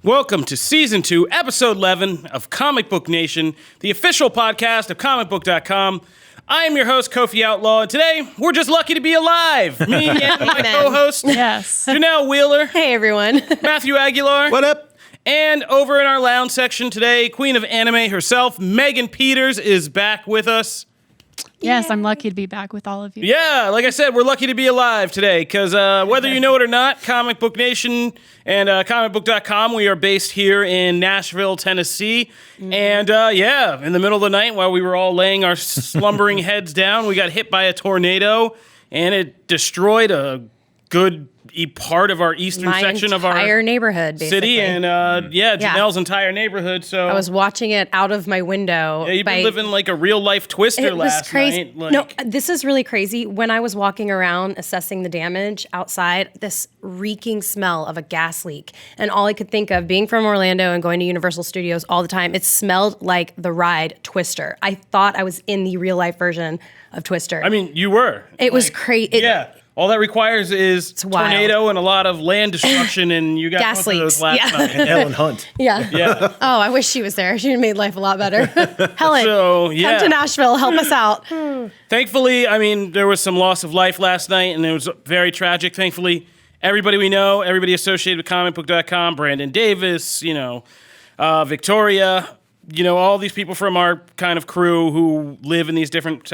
Welcome to Season 2, Episode 11 of Comic Book Nation, the official podcast of Comicbook.com. I am your host, Kofi Outlaw, and today we're just lucky to be alive. Me and my co-host, Janelle Wheeler. Hey, everyone. Matthew Aguilar. What up? And over in our lounge section today, Queen of Anime herself, Megan Peters, is back with us. Yes, I'm lucky to be back with all of you. Yeah, like I said, we're lucky to be alive today because whether you know it or not, Comic Book Nation and Comicbook.com, we are based here in Nashville, Tennessee. Mm-hmm. And in the middle of the night while we were all laying our slumbering heads down, we got hit by a tornado and it destroyed a good part of our eastern section of our entire neighborhood, basically. City, and Janelle's entire neighborhood. So I was watching it out of my window. Yeah, you've been living like a real life Twister last night. No, this is really crazy. When I was walking around assessing the damage outside, this reeking smell of a gas leak, and all I could think of, being from Orlando and going to Universal Studios all the time, it smelled like the ride Twister. I thought I was in the real life version of Twister. I mean, you were. It was crazy. Yeah. All that requires is tornado and a lot of land destruction, and you got gas both of those last night. And Ellen Hunt. Yeah. Oh, I wish she was there. She made life a lot better. Helen, come to Nashville. Help us out. Thankfully, I mean, there was some loss of life last night, and it was very tragic. Thankfully, everybody we know, everybody associated with Comicbook.com, Brandon Davis, Victoria, all these people from our kind of crew who live in these different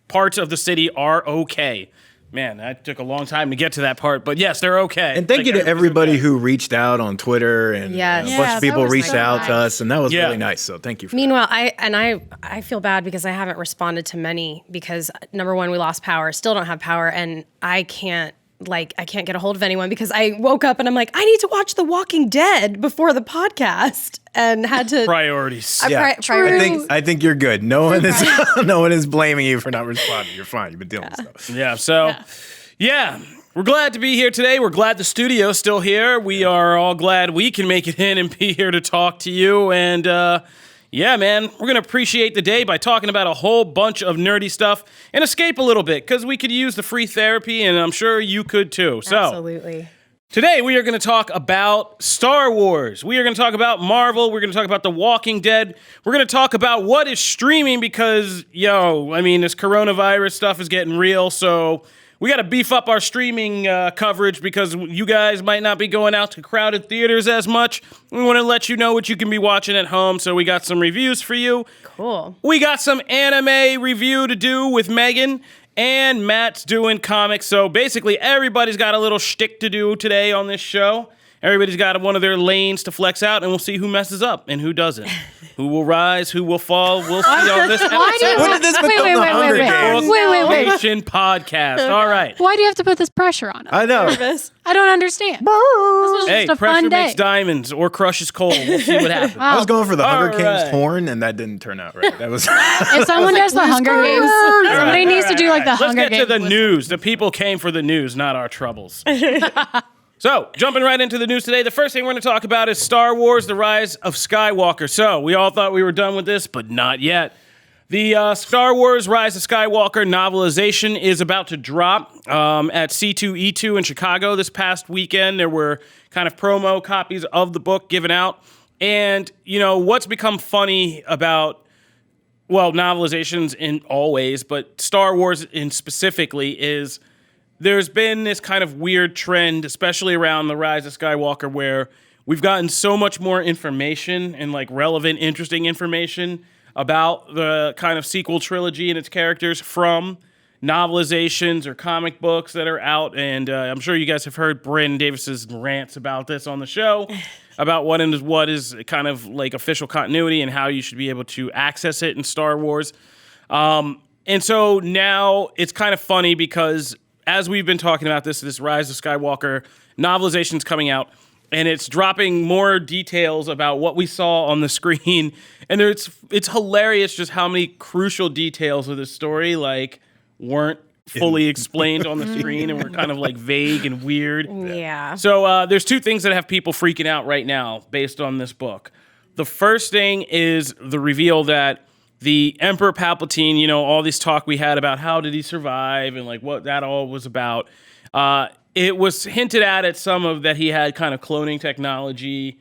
parts of the city are okay. Man, that took a long time to get to that part, but yes, they're okay. And thank you to everybody who reached out on Twitter, and a bunch of people reached out to us, and that was really nice. So thank you for Meanwhile, that. I feel bad because I haven't responded to many because number one, we lost power, still don't have power, and I can't get a hold of anyone because I woke up and I'm like, I need to watch The Walking Dead before the podcast and had to priorities. I think you're good. No one is blaming you for not responding. You're fine. You've been dealing with stuff. Yeah. So, we're glad to be here today. We're glad the studio's still here. We are all glad we can make it in and be here to talk to you. And man, we're going to appreciate the day by talking about a whole bunch of nerdy stuff and escape a little bit because we could use the free therapy, and I'm sure you could too. So, absolutely. Today we are going to talk about Star Wars. We are going to talk about Marvel. We're going to talk about The Walking Dead. We're going to talk about what is streaming because, this coronavirus stuff is getting real, so we got to beef up our streaming coverage because you guys might not be going out to crowded theaters as much. We want to let you know what you can be watching at home, so we got some reviews for you. Cool. We got some anime review to do with Megan, and Matt's doing comics. So basically, everybody's got a little shtick to do today on this show. Everybody's got one of their lanes to flex out, and we'll see who messes up and who doesn't. Who will rise, who will fall. We'll see on this episode. When did this become the Hunger Games? Wait. Podcast. All right. Why do you have to put this pressure on us? I know. I don't understand. This was just a pressure fun day. makes diamonds or crushes coal. We'll see what happens. I was going for the Hunger Games horn, and that didn't turn out right. That was. If someone does the Hunger Games, somebody needs to do like the Hunger Games. Let's get to the news. The people came for the news, not our troubles. So, jumping right into the news today, the first thing we're going to talk about is Star Wars: The Rise of Skywalker. So, we all thought we were done with this, but not yet. The Star Wars: Rise of Skywalker novelization is about to drop at C2E2 in Chicago this past weekend. There were kind of promo copies of the book given out. And, what's become funny about, novelizations in all ways, but Star Wars in specifically is there's been this kind of weird trend, especially around The Rise of Skywalker, where we've gotten so much more information and relevant, interesting information about the kind of sequel trilogy and its characters from novelizations or comic books that are out. And I'm sure you guys have heard Brandon Davis's rants about this on the show, about what is kind of like official continuity and how you should be able to access it in Star Wars. And so now it's kind of funny because as we've been talking about this Rise of Skywalker novelization's coming out, and it's dropping more details about what we saw on the screen. And it's hilarious just how many crucial details of this story weren't fully explained on the screen and were kind of vague and weird. Yeah. So there's two things that have people freaking out right now based on this book. The first thing is the reveal that the Emperor Palpatine, all this talk we had about how did he survive and what that all was about. It was hinted at some of that he had kind of cloning technology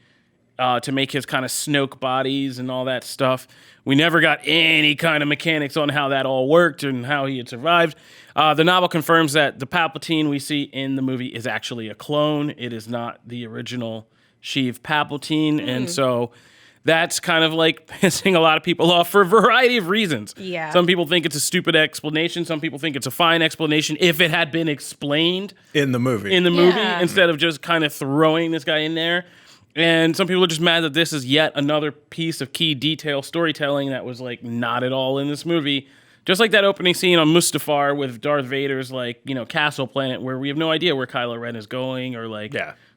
to make his kind of Snoke bodies and all that stuff. We never got any kind of mechanics on how that all worked and how he had survived. The novel confirms that the Palpatine we see in the movie is actually a clone. It is not the original Sheev Palpatine. And so that's kind of like pissing a lot of people off for a variety of reasons. Yeah. Some people think it's a stupid explanation. Some people think it's a fine explanation if it had been explained in the movie. Instead of just kind of throwing this guy in there. And some people are just mad that this is yet another piece of key detail storytelling that was like not at all in this movie. Just like that opening scene on Mustafar with Darth Vader's castle planet where we have no idea where Kylo Ren is going or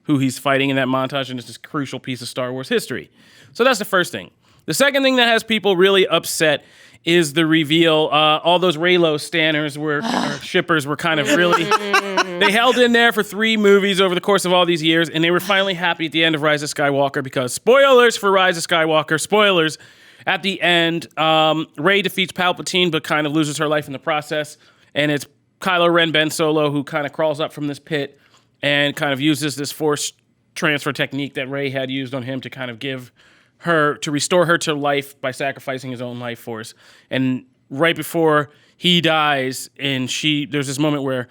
who he's fighting in that montage, and it's this crucial piece of Star Wars history. So that's the first thing. The second thing that has people really upset is the reveal. All those Reylo stanners shippers were kind of really... They held in there for 3 movies over the course of all these years, and they were finally happy at the end of Rise of Skywalker because, spoilers for Rise of Skywalker, spoilers, at the end, Rey defeats Palpatine but kind of loses her life in the process, and it's Kylo Ren Ben Solo who kind of crawls up from this pit and kind of uses this force transfer technique that Rey had used on him to kind of restore her to life by sacrificing his own life force. And right before he dies, there's this moment where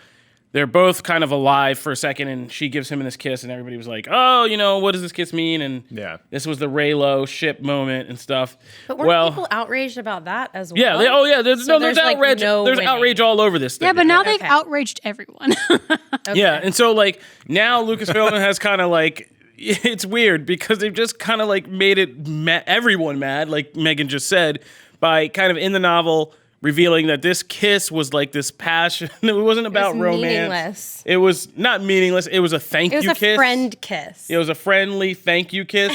they're both kind of alive for a second, and she gives him this kiss, and everybody was like, oh, what does this kiss mean? And this was the Reylo ship moment and stuff. But weren't people outraged about that as well? Yeah, there's outrage. There's outrage all over this thing. Yeah, but now they've outraged everyone. Yeah, and so now Lucasfilm has kind of it's weird because they've just kind of made it everyone mad, like Megan just said, by kind of in the novel revealing that this kiss was this passion. It wasn't about romance. Meaningless. It was not meaningless. It was a thank you kiss. It was a friend kiss. It was a friendly thank you kiss.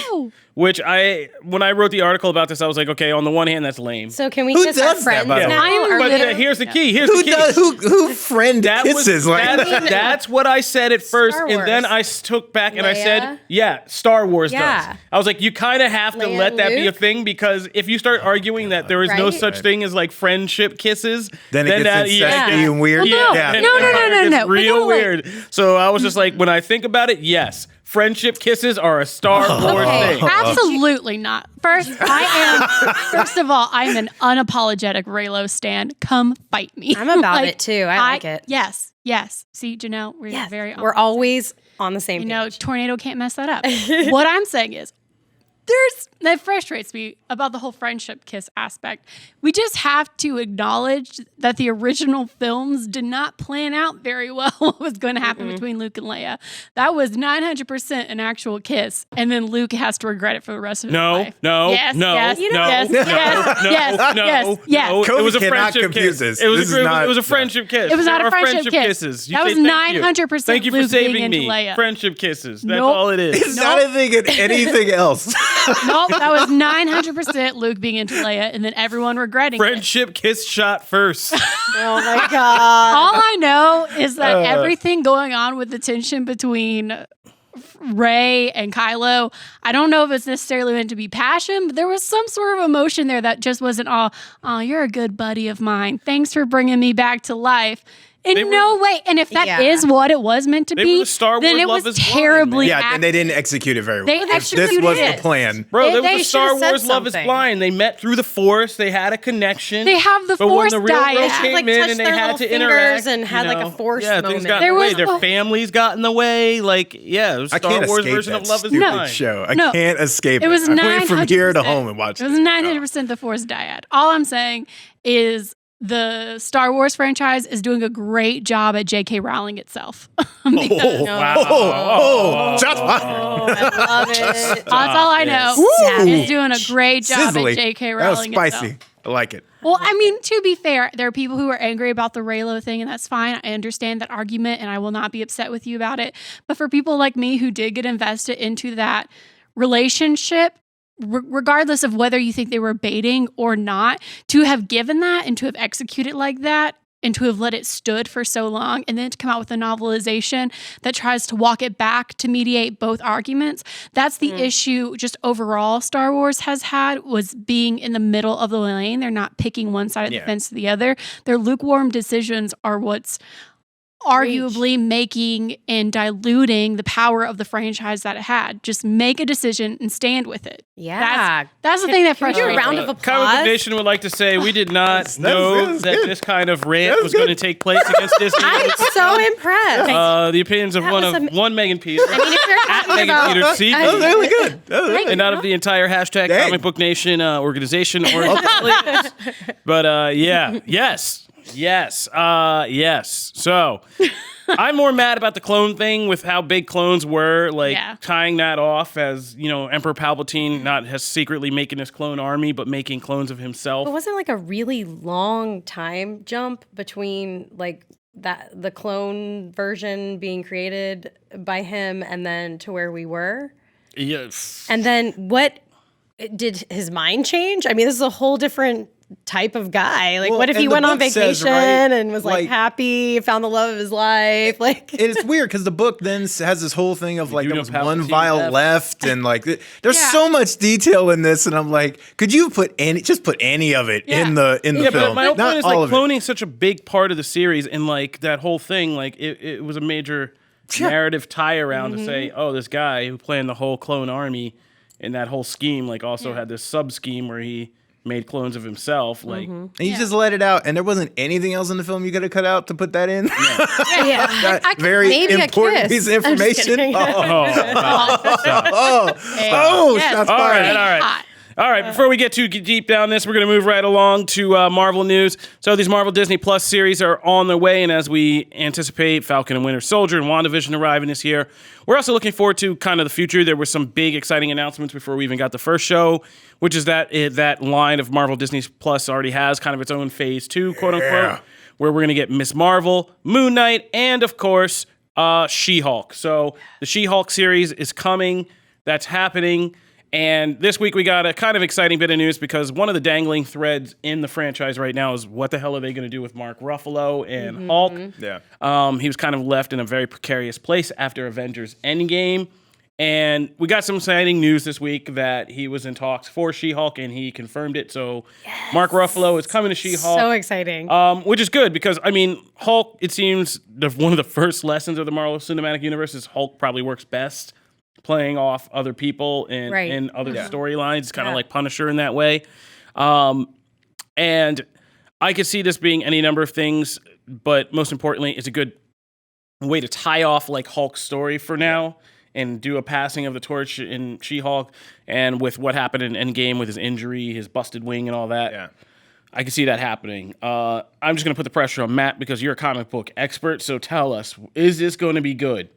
Which when I wrote the article about this, I was like, okay, on the one hand, that's lame. So can we kiss our friends now? But here's the key. Who friend kisses? That's what I said at first, and then I took back and I said, Star Wars does. I was like, you kind of have to let that be a thing because if you start arguing that there is no such thing as friendship kisses, then it gets incesty and weird. No. Real weird. So I was just like, when I think about it, yes. Friendship kisses are a Star Wars thing. Absolutely not. First of all, I'm an unapologetic Reylo stan. Come fight me. I'm about it too. I like it. Yes. See, Janelle, we're always on the same page. Tornado can't mess that up. What I'm saying is, that frustrates me about the whole friendship kiss aspect. We just have to acknowledge that the original films did not plan out very well what was going to happen between Luke and Leia. That was 900% an actual kiss, and then Luke has to regret it for the rest of his life. No. Yes. It was a friendship kiss. It was a friendship kiss. It was not a friendship kiss. Kisses. That was 900% Thank you for Luke saving being into me. Leia. Friendship kisses. That's all it is. It's not anything else. Nope, that was 900% Luke being into Leia, and then everyone regretting Friendship kiss shot first. Oh my God. All I know is that everything going on with the tension between Rey and Kylo, I don't know if it's necessarily meant to be passion, but there was some sort of emotion there that just wasn't oh, you're a good buddy of mine. Thanks for bringing me back to life. No way. And if that is what it was meant to be, then it was terribly acted. And they didn't execute it very well. This was the plan. Bro, there was a Star Wars Love is Blind. They met through the Force. They had a connection. They have the But Force when the real world dyad. came in and they had to interact. And had a Force things moment. got in the way. Their families got in the way. It was a Star Wars version of Love is Blind. Show. I can't escape it. It was I went from here to home and watched it. It was 900% the Force dyad. All I'm saying is the Star Wars franchise is doing a great job at J.K. Rowling itself. Shots fired. I love it. That's all I know. It's doing a great job at J.K. Rowling. That was spicy. Itself. I like it. Well, I mean, to be fair, there are people who are angry about the Reylo thing, and that's fine. I understand that argument, and I will not be upset with you about it. But for people like me who did get invested into that relationship, regardless of whether you think they were baiting or not, to have given that and to have executed like that and to have let it stood for so long and then to come out with a novelization that tries to walk it back to mediate both arguments, that's the issue just overall Star Wars has had, was being in the middle of the lane. They're not picking one side of the fence to the other. Their lukewarm decisions are what's arguably making and diluting the power of the franchise that it had. Just make a decision and stand with it. Yeah. That's the thing that Can we do frustrates a round me. of applause? Comic Book Nation would like to say we did not know that this kind of rant was going to take place against Disney. I'm so impressed. The opinions of one Megan Peters. I mean, if you're talking Megan about, Peters C. That was really good. That was really and not of the entire hashtag Dang. Comic Book Nation organization or affiliates. But yes. So I'm more mad about the clone thing with how big clones were, tying that off as, Emperor Palpatine not has secretly making his clone army, but making clones of himself. but wasn't like a really long time jump between the clone version being created by him and then to where we were? Yes. And then what did his mind change? I mean, this is a whole different type of guy. Like, Well, what if he and the went on book vacation says, right, and was happy, found the love of his life? Like, it's weird because the book then has this whole thing of do there know was one Palpatine vial left and there's so much detail in this, and I'm like, could you put any of it in the film? But my whole Not point is all of it. cloning such a big part of the series, and that whole thing, it was a major narrative tie around to say, oh, this guy who planned the whole clone army and that whole scheme, also had this sub scheme where he made clones of himself. And you just let it out, and there wasn't anything else in the film you could have cut out to put that in. That very maybe a important kiss. piece of I'm just information. kidding. Shots fired. All right, before we get too deep down this, we're going to move right along to Marvel news. So these Marvel Disney Plus series are on their way, and as we anticipate Falcon and Winter Soldier and WandaVision arriving this year, we're also looking forward to kind of the future. There were some big, exciting announcements before we even got the first show, which is that line of Marvel Disney Plus already has kind of its own phase 2, quote-unquote, where we're going to get Ms. Marvel, Moon Knight, and, of course, She-Hulk. So the She-Hulk series is coming. That's happening. And this week we got a kind of exciting bit of news because one of the dangling threads in the franchise right now is what the hell are they going to do with Mark Ruffalo and Hulk? Yeah. He was kind of left in a very precarious place after Avengers Endgame. And we got some exciting news this week that he was in talks for She-Hulk and he confirmed it. So Mark Ruffalo is coming to She-Hulk. So exciting. Which is good because, Hulk, it seems one of the first lessons of the Marvel Cinematic Universe is Hulk probably works best playing off other people in other storylines. It's kind of like Punisher in that way. And I could see this being any number of things, but most importantly, it's a good way to tie off Hulk's story for now and do a passing of the torch in She-Hulk and with what happened in Endgame with his injury, his busted wing and all that. Yeah. I can see that happening. I'm just going to put the pressure on Matt because you're a comic book expert, so tell us, is this going to be good?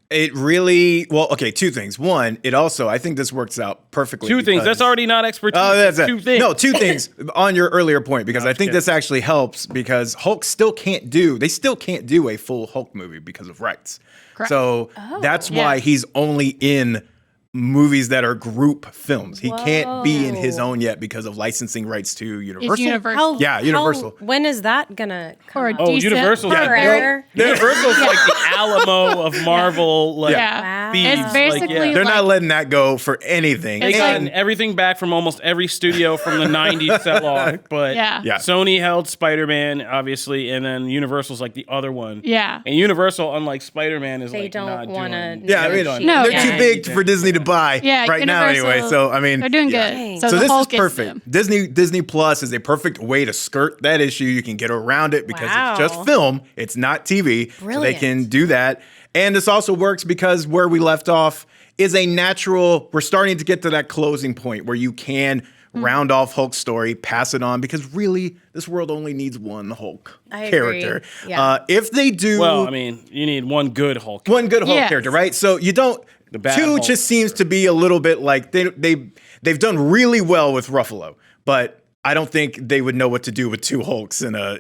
It really, two things. One, I think this works out perfectly. Two things. That's already not expertise. Oh, that's two things. No, two things on your earlier point, because I think this actually helps because Hulk still can't do a full Hulk movie because of rights. Correct. So that's why he's only in movies that are group films. He can't be in his own yet because of licensing rights to Universal. It's Universal. Universal. When is that gonna come Or a out? Oh, decent Universal's Forever. Universal's like the Alamo of Marvel. Wow. Thieves. It's basically They're not letting that go for anything. They gotten everything back from almost every studio from the 90s sell off. But Sony held Spider-Man, obviously, and then Universal's like the other one. Yeah. And Universal, unlike Spider-Man, is They don't not wanna doing... No, they're too big for Disney to buy right now anyway. So, they're doing good. So this is perfect. Disney Plus is a perfect way to skirt that issue. You can get around it because it's just film. It's not TV. Brilliant. So they can do that. And this also works because where we left off is a natural, we're starting to get to that closing point where you can round off Hulk's story, pass it on, because really, this world only needs one Hulk character. Agree. Yeah. If they do... Well, you need one good Hulk. One good Hulk character, right? So you don't... Two Hulk. just seems to be a little bit like they've done really well with Ruffalo, but I don't think they would know what to do with two Hulks in a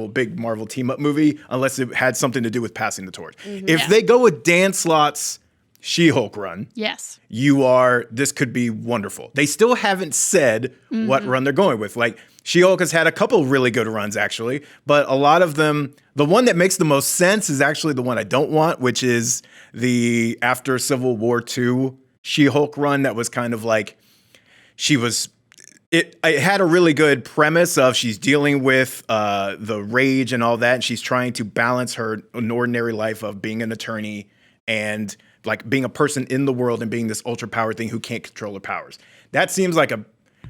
big Marvel team up movie unless it had something to do with passing the torch. If they go with Dan Slott's She-Hulk run, this could be wonderful. They still haven't said what run they're going with. Like She-Hulk has had a couple really good runs actually, but a lot of them, the one that makes the most sense is actually the one I don't want, which is the after Civil War II She-Hulk run that was kind of like she was it had a really good premise of she's dealing with the rage and all that, and she's trying to balance an ordinary life of being an attorney and like being a person in the world and being this ultra power thing who can't control her powers. That seems like a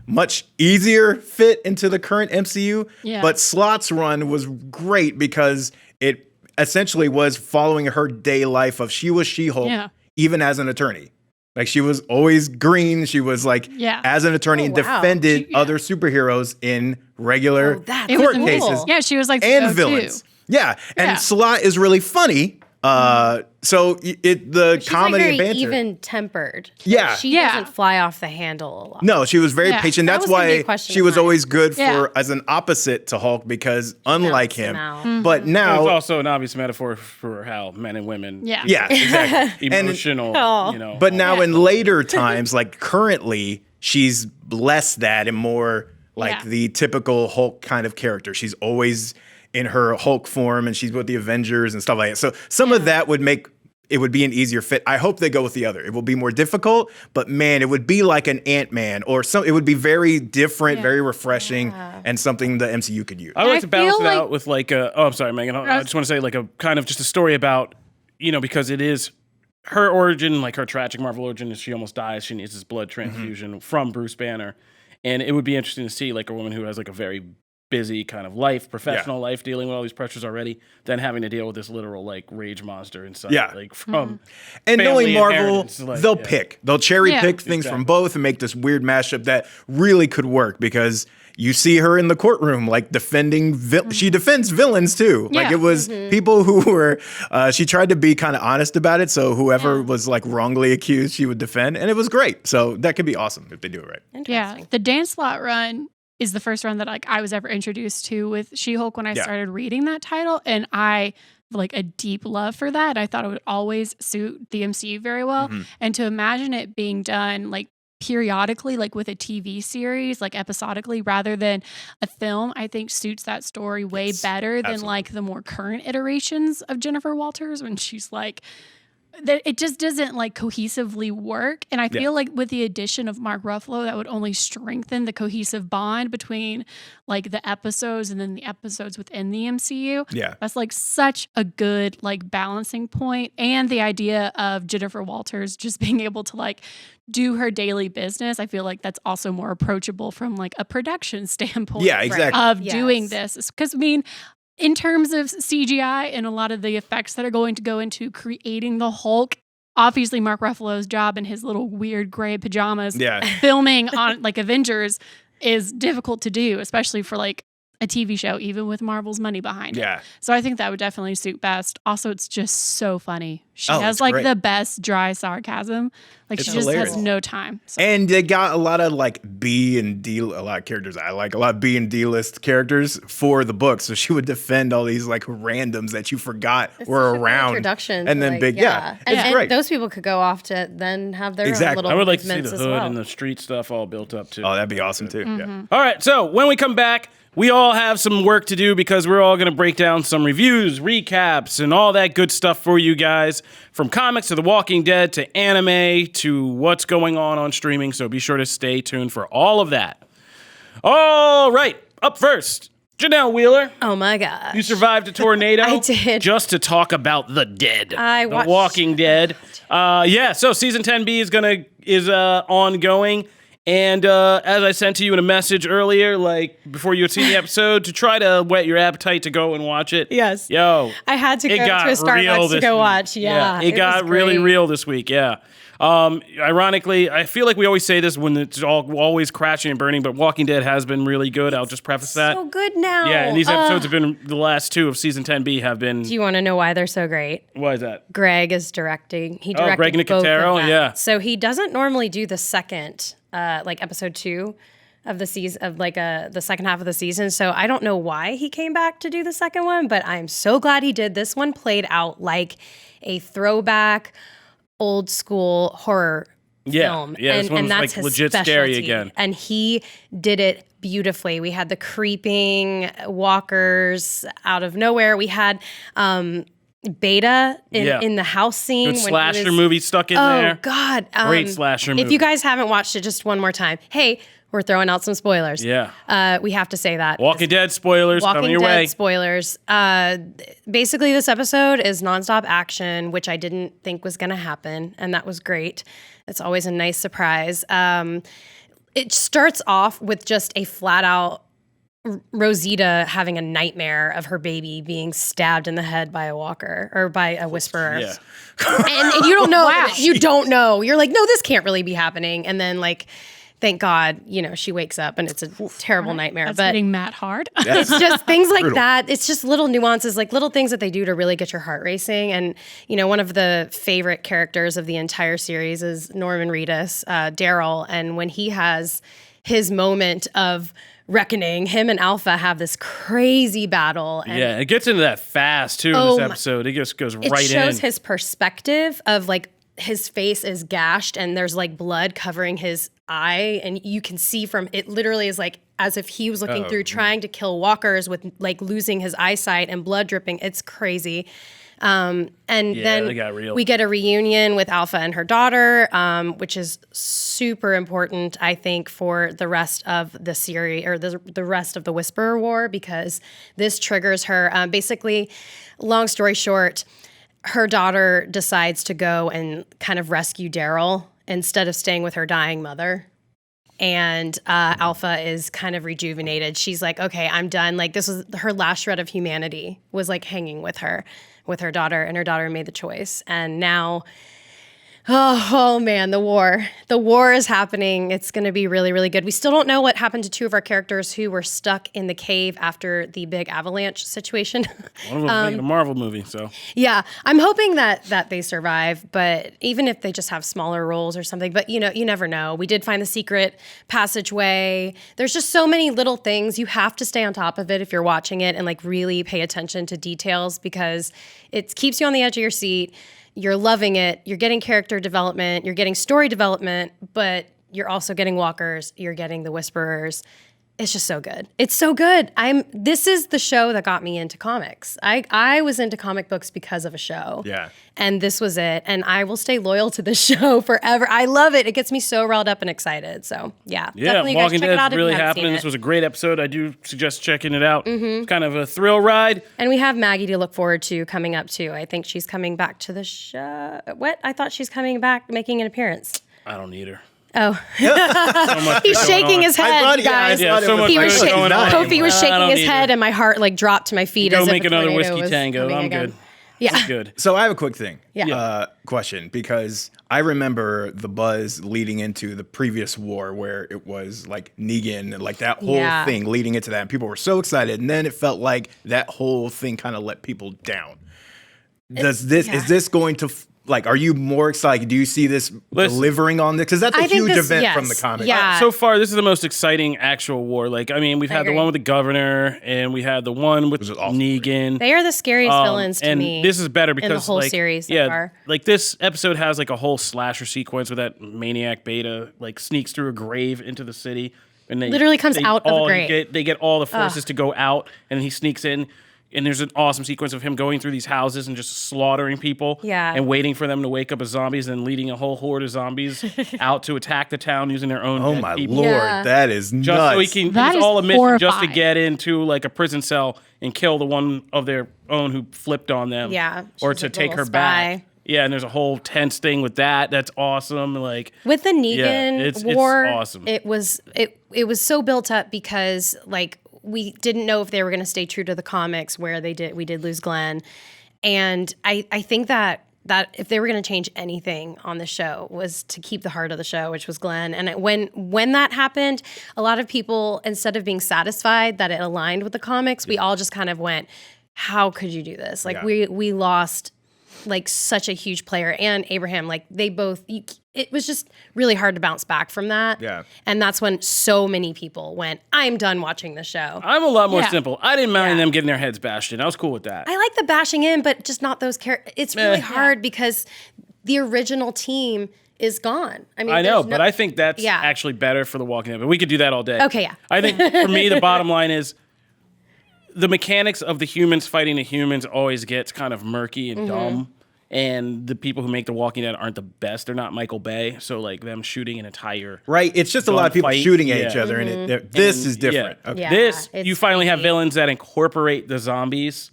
much easier fit into the current MCU. Yeah. But Slot's run was great because it essentially was following her day life of she was She-Hulk even as an attorney. Like she was always green. She was like, as an attorney, and defended other superheroes in regular court cases. Yeah, she was like and villains. Yeah, and Slott is really funny. So the comedy like and banter, even tempered. Yeah, she doesn't fly off the handle a lot. No, she was very patient. That's why she was always good for as an opposite to Hulk because unlike him, but now it's also an obvious metaphor for how men and women, exactly, emotional, But now in later times, like currently, she's less that and more like the typical Hulk kind of character. She's always in her Hulk form and she's with the Avengers and stuff like that. So some of that would make it would be an easier fit. I hope they go with the other. It will be more difficult, but man, it would be like an Ant-Man or some. It would be very different, very refreshing, and something the MCU could use. I would like to balance it out with like a. Oh, I'm sorry, Megan. I just want to say like a kind of just a story about because it is her origin, like her tragic Marvel origin, is she almost dies. She needs this blood transfusion from Bruce Banner, and it would be interesting to see like a woman who has like a very busy kind of life, professional life, dealing with all these pressures already, then having to deal with this literal like rage monster inside. Like from and knowing Marvel, like, they'll cherry pick things from both and make this weird mashup that really could work because you see her in the courtroom like defending she defends villains too. Like it was people who were she tried to be kind of honest about it, so whoever was like wrongly accused she would defend, and it was great. So that could be awesome if they do it right. Yeah, the Dan Slott run is the first run that like I was ever introduced to with She-Hulk when I started reading that title, and I have like a deep love for that. I thought it would always suit the MCU very well, and to imagine it being done like periodically, like with a TV series, like episodically rather than a film, I think suits that story way better than like the more current iterations of Jennifer Walters when she's like that it just doesn't like cohesively work. And I feel like with the addition of Mark Ruffalo, that would only strengthen the cohesive bond between like the episodes and then the episodes within the MCU. Yeah. That's like such a good like balancing point. And the idea of Jennifer Walters just being able to like do her daily business, I feel like that's also more approachable from like a production standpoint. Yeah, exactly. Of doing this. Because I mean, in terms of CGI and a lot of the effects that are going to go into creating the Hulk, obviously Mark Ruffalo's job in his little weird gray pajamas filming on like Avengers is difficult to do, especially for like a TV show, even with Marvel's money behind it. So I think that would definitely suit best. Also, it's just so funny. She has like the best dry sarcasm. Like she just has no time. So. And they got a lot of like B and D, a lot of characters. I like a lot of B and D list characters for the book. So she would defend all these like randoms that you forgot were around. Introduction. And then like, it's great. Those people could go off to then have their own little I would like to see movements the as hood well. and the street stuff all built up too. Oh, that'd be awesome too. Yeah. All right, so when we come back, we all have some work to do because we're all going to break down some reviews, recaps, and all that good stuff for you guys. From comics to The Walking Dead to anime to what's going on streaming. So be sure to stay tuned for all of that. All right, up first, Janelle Wheeler. Oh my God. You survived a tornado. I did. Just to talk about The Dead. I watched The Walking Dead. So season 10B is ongoing. And as I sent to you in a message earlier, like before you had seen the episode, to try to whet your appetite to go and watch it. Yes. Yo. I had to go to a Starbucks to go watch. Yeah. It got really real this week. Yeah. Ironically, I feel like we always say this when it's always crashing and burning, but Walking Dead has been really good. I'll just preface that. So good now. Yeah, and these episodes have been, the last two of season 10B have been. Do you want to know why they're so great? Why is that? Greg is directing. He directed Greg both Nicotero, of them. yeah. So he doesn't normally do the second, like episode 2 of the season, of like the second half of the season. So I don't know why he came back to do the second one, but I'm so glad he did. This one played out like a throwback, old school horror film. Yeah, this one was that's like his legit specialty. scary again. And he did it beautifully. We had the creeping walkers out of nowhere. We had Beta in the house scene. Good when slasher movie stuck in there. Oh, God. Great slasher movie. If you guys haven't watched it, just one more time. Hey, We're throwing out some spoilers. Yeah. We have to say that. Walking Dead spoilers coming your way. Spoilers. Basically, this episode is nonstop action, which I didn't think was going to happen, and that was great. It's always a nice surprise. It starts off with just a flat-out Rosita having a nightmare of her baby being stabbed in the head by a walker or by a whisperer. Yeah. And you don't know. You don't know. You're like, no, this can't really be happening. And then like, thank God, she wakes up and it's a terrible nightmare. That's but getting Matt hard. it's just things like that. It's just little nuances, like little things that they do to really get your heart racing. And, one of the favorite characters of the entire series is Norman Reedus, Daryl. And when he has his moment of reckoning, him and Alpha have this crazy battle. And it gets into that fast, too, in this episode. It just goes right in. It shows his perspective of, like, his face is gashed and there's, like, blood covering his eye. And you can see from it literally is, like, as if he was looking through trying to kill walkers with, like, losing his eyesight and blood dripping. It's crazy. And then we get a reunion with Alpha and her daughter, which is super important, I think, for the rest of the series or the rest of the Whisperer War, because this triggers her. Basically, long story short, her daughter decides to go and kind of rescue Daryl instead of staying with her dying mother. And Alpha is kind of rejuvenated. She's like, okay, I'm done. Like, this was her last shred of humanity was like hanging with her daughter, and her daughter made the choice. And now, oh man, the war is happening. It's going to be really, really good. We still don't know what happened to two of our characters who were stuck in the cave after the big avalanche situation. One of them making a Marvel movie, so. Yeah, I'm hoping that they survive, but even if they just have smaller roles or something, but you never know. We did find the secret passageway. There's just so many little things. You have to stay on top of it if you're watching it and like really pay attention to details, because it keeps you on the edge of your seat. You're loving it. You're getting character development. You're getting story development, but you're also getting walkers. You're getting the whisperers. It's just so good. It's so good. This is the show that got me into comics. I was into comic books because of a show. Yeah. And this was it. And I will stay loyal to this show forever. I love it. It gets me so riled up and excited. So yeah. Definitely Walking check it out Dead's if really you haven't happening. seen This it. was a great episode. I do suggest checking it out. It's kind of a thrill ride. And we have Maggie to look forward to coming up too. I think she's coming back to the show. What? I thought she's coming back making an appearance. I don't need her. Oh, So much he's going shaking on. his head, you guys. Yeah, so much He was good going on. Kofi was I shaking don't his need head, her. and my heart like dropped to my feet. Go as if make a another tornado whiskey was tango. coming I'm again. good. Yeah. It's good. So I have a quick thing. Yeah. Question, because I remember the buzz leading into the previous war where it was like Negan and like that whole thing leading into that, and people were so excited, and then it felt like that whole thing kind of let people down. Is this going to are you more excited? Do you see this delivering on this? Because that's a huge event from the comic. Yeah. So far, this is the most exciting actual war. Like, I mean, we've had the one with the governor, and we had the one with Negan. They are the scariest villains to me. And this is better because in the whole series so far. Like this episode has like a whole slasher sequence where that maniac Beta like sneaks through a grave into the city, and they literally comes out of a grave. They get all the forces to go out, and he sneaks in. And there's an awesome sequence of him going through these houses and just slaughtering people and waiting for them to wake up as zombies and leading a whole horde of zombies out to attack the town using their own dead people. Lord, that is nuts. Just so he can, That it's all a is mission just to horrifying. get into like a prison cell and kill the one of their own who flipped on them. Yeah, Or she's to a take little her back. Yeah, and there's a whole tense thing with that. That's awesome. Like with the Negan war, it's awesome. It was so built up because like we didn't know if they were going to stay true to the comics where we did lose Glenn. And I think that if they were going to change anything on the show was to keep the heart of the show, which was Glenn. And when that happened, a lot of people, instead of being satisfied that it aligned with the comics, we all just kind of went, how could you do this? Like we lost like such a huge player, and Abraham, like they both, it was just really hard to bounce back from that. Yeah. And that's when so many people went, I'm done watching the show. I'm a lot more simple. I didn't mind them getting their heads bashed in. I was cool with that. I like the bashing in, but just not those characters. It's really hard because the original team is gone. I mean, I know, but I think that's actually better for The Walking Dead. But we could do that all day. Okay, yeah. I think for me, the bottom line is the mechanics of the humans fighting the humans always gets kind of murky and dumb. and the people who make The Walking Dead aren't the best. They're not Michael Bay, so like them shooting an entire Right. It's just a lot of people gunfight, shooting at each other, and this is different. Yeah. Okay. Yeah. This it's you finally have crazy. villains that incorporate the zombies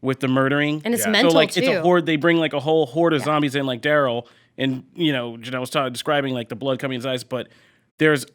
with the murdering, And it's Yeah. mental so like too. it's a horde. They bring like a whole horde of zombies in, like Daryl, and Janelle was describing like the blood coming in his eyes, but there's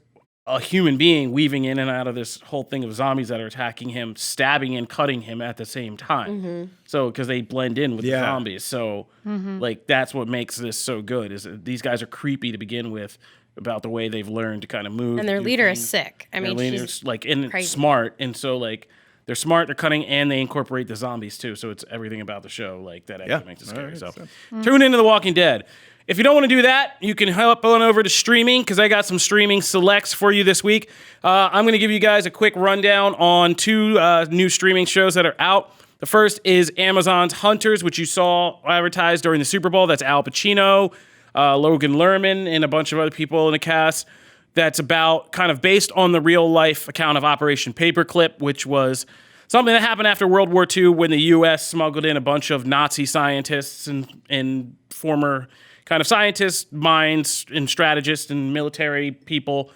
a human being weaving in and out of this whole thing of zombies that are attacking him, stabbing and cutting him at the same time. So because they blend in with the zombies, so like that's what makes this so good. Is that these guys are creepy to begin with about the way they've learned to kind of move. And their do leader things. is sick. I Their mean, leader's she's like and crazy. smart, and so like they're smart, they're cunning, and they incorporate the zombies too. So it's everything about the show like that actually makes it scary. Right, So so- tune into The Walking Dead. If you don't want to do that, you can hop on over to streaming because I got some streaming selects for you this week. I'm going to give you guys a quick rundown on two new streaming shows that are out. The first is Amazon's Hunters, which you saw advertised during the Super Bowl. That's Al Pacino, Logan Lerman, and a bunch of other people in the cast. That's about kind of based on the real life account of Operation Paperclip, which was something that happened after World War II when the U.S. smuggled in a bunch of Nazi scientists and former kind of scientists, minds, and strategists and military people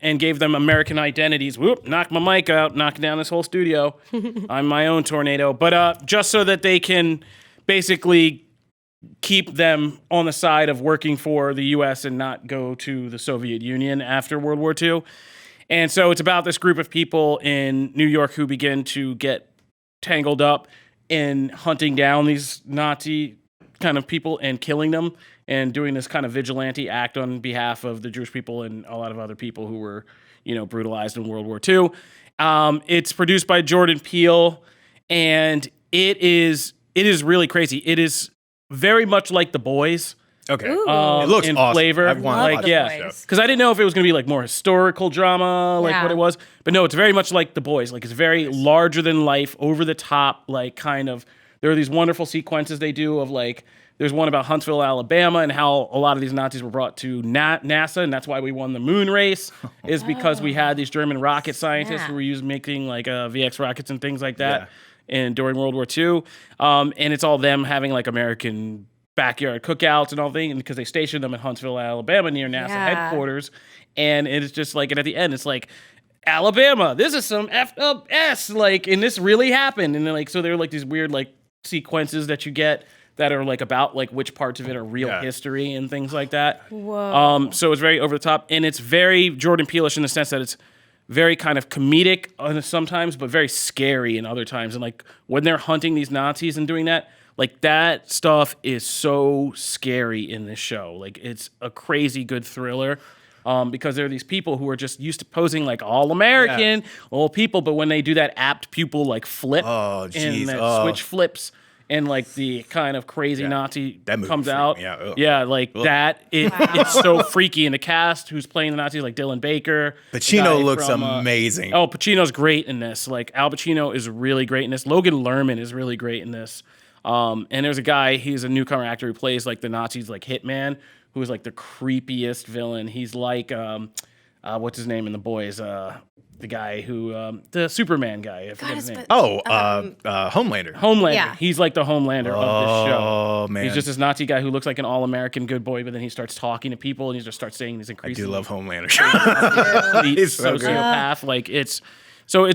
and gave them American identities. Whoop, knocked my mic out, knocking down this whole studio. I'm my own tornado. But just so that they can basically keep them on the side of working for the U.S. and not go to the Soviet Union after World War II. And so it's about this group of people in New York who begin to get tangled up in hunting down these Nazi kind of people and killing them and doing this kind of vigilante act on behalf of the Jewish people and a lot of other people who were, brutalized in World War II. It's produced by Jordan Peele, and it is really crazy. It is very much like The Boys. Okay. Ooh. It looks in awesome. flavor. I've wanted to watch The this Boys. show. Because I didn't know if it was going to be like more historical drama, like Yeah. what it was. But no, it's very much like The Boys. Like it's very larger than life, over the top, like kind of. There are these wonderful sequences they do of like. There's one about Huntsville, Alabama, and how a lot of these Nazis were brought to NASA, and that's why we won the moon race, is because we had these German rocket scientists who were making like VX rockets and things like that, and during World War II. And it's all them having like American backyard cookouts and all things, because they stationed them in Huntsville, Alabama, near NASA headquarters. And it's just like, and at the end, it's like, Alabama, this is some effed up S, like, and this really happened. And then like, so there are like these weird like sequences that you get that are like about like which parts of it are real history and things like that. Whoa. So it's very over the top, and it's very Jordan Peele-ish in the sense that it's very kind of comedic sometimes, but very scary in other times. And like when they're hunting these Nazis and doing that, like that stuff is so scary in this show. Like it's a crazy good thriller. Because there are these people who are just used to posing like all American, all people, but when they do that apt pupil like flip and that switch flips and like the kind of crazy Nazi That movie comes freaked out. me out. Ugh. Yeah, like that. It's so freaky. And the cast who's playing the Nazis, like Dylan Baker. the guy Pacino looks from, amazing. Oh, Pacino's great in this. Like Al Pacino is really great in this. Logan Lerman is really great in this. And there's a guy, he's a newcomer actor who plays like the Nazis, like hitman, who is like the creepiest villain. He's like, what's his name in The Boys? The guy who, the Superman guy. I forget his name. Homelander. Homelander. Yeah. He's like the Homelander of this show. Oh, man. He's just this Nazi guy who looks like an all-American good boy, but then he starts talking to people and he just starts saying these I increasingly do love Homelander. complete He's so good. sociopath. Like it's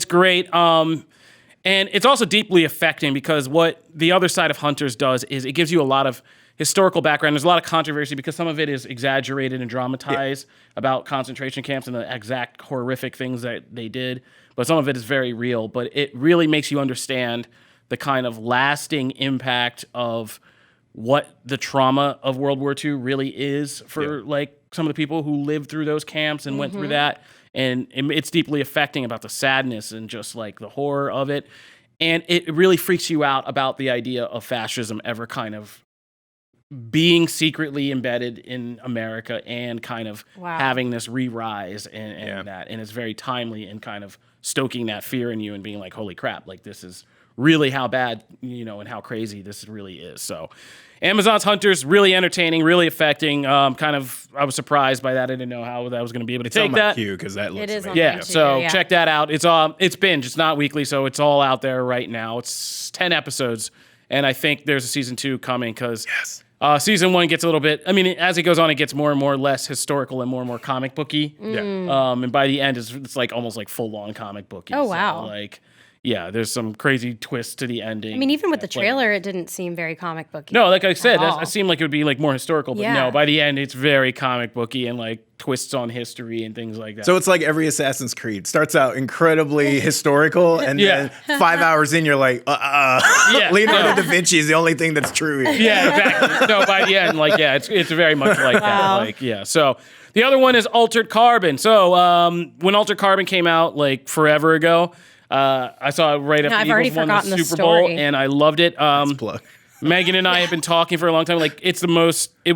great. And it's also deeply affecting because what the other side of Hunters does is it gives you a lot of historical background. There's a lot of controversy because some of it is exaggerated and dramatized about concentration camps and the exact horrific things that they did. But some of it is very real. But it really makes you understand the kind of lasting impact of what the trauma of World War II really is for like some of the people who lived through those camps and went through that. And it's deeply affecting about the sadness and just like the horror of it. And it really freaks you out about the idea of fascism ever kind of being secretly embedded in America and kind of having this re-rise and that. And it's very timely and kind of stoking that fear in you and being like, holy crap, like this is really how bad, and how crazy this really is. So Amazon's Hunters, really entertaining, really affecting. I was surprised by that. I didn't know how that was going to be able to take that. Because that looks is on amazing. my Yeah, too, so yeah. check that out. It's binge. It's not weekly, so it's all out there right now. It's 10 episodes, And I think there's a season 2 coming because season 1 gets a little bit, I mean, as it goes on, it gets more and more less historical and more comic booky. Yeah. And by the end, it's like almost like full on comic booky. Oh, wow. So, like, yeah, there's some crazy twists to the ending. I mean, even with the trailer, it didn't seem very comic booky. No, like I said, all. it seemed like it would be like more historical, but Yeah. no, by the end, it's very comic booky and like twists on history and things like that. So it's like every Assassin's Creed starts out incredibly historical, and then 5 hours in, you're like, Leonardo da Vinci is the only thing that's true here. yeah, exactly. No, by the end, like, yeah, it's very much like that. Like, yeah. So the other one is Altered Carbon. So when Altered Carbon came out like forever ago, I saw it right after I've the already Eagles won the forgotten the Super Bowl, story. and I loved it. Plug. Megan and I have been talking for a long time. Like, it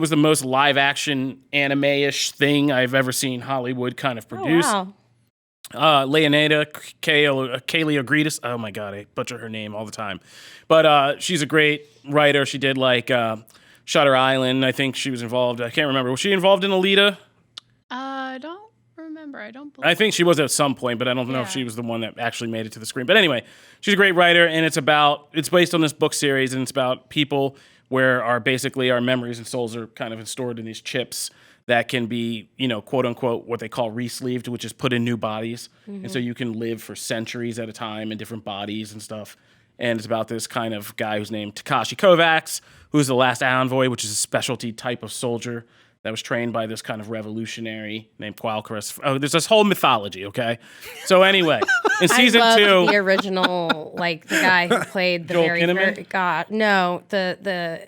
was the most live action anime-ish thing I've ever seen Hollywood kind of produce. Oh, wow. Leonida Kaylee Ogretis. Oh my God, I butcher her name all the time. But she's a great writer. She did like Shutter Island. I think she was involved. I can't remember. Was she involved in Alita? I don't remember. I don't believe. I think she was at some point, but I don't know if she was the one that actually made it to the screen. But anyway, she's a great writer, and it's based on this book series, and it's about people where our memories and souls are kind of stored in these chips that can be, quote unquote, what they call re-sleeved, which is put in new bodies. And so you can live for centuries at a time in different bodies and stuff. And it's about this kind of guy who's named Takashi Kovacs, who's the last envoy, which is a specialty type of soldier that was trained by this kind of revolutionary named Qualquist. Oh, there's this whole mythology, okay? So anyway, in season I love 2... the original, like the guy who played the Joel very Kinnaman? first. God, no, the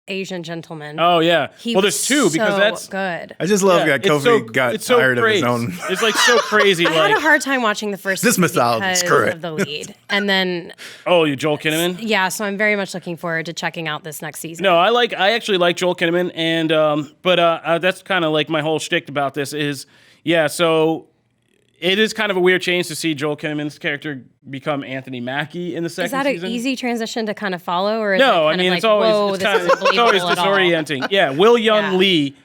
Asian gentleman. Oh, yeah. He well, was there's 2 because so that's... good. I just love that it's Kofi got it's so tired crazy. of his own. It's like so crazy. I had like, a hard time watching the first This season mythology is because correct. of the lead, and then you Joel Kinnaman? yeah. So I'm very much looking forward to checking out this next season. No, I actually like Joel Kinnaman, and but that's kind of like my whole shtick about this is, so it is kind of a weird change to see Joel Kinnaman's character become Anthony Mackie in the second Is that season. an easy transition to kind of follow, or is No, it I kind mean of like, it's always whoa, it's, this kind of, isn't it's always believable at all? disorienting. Yeah, Will Young Yeah. Lee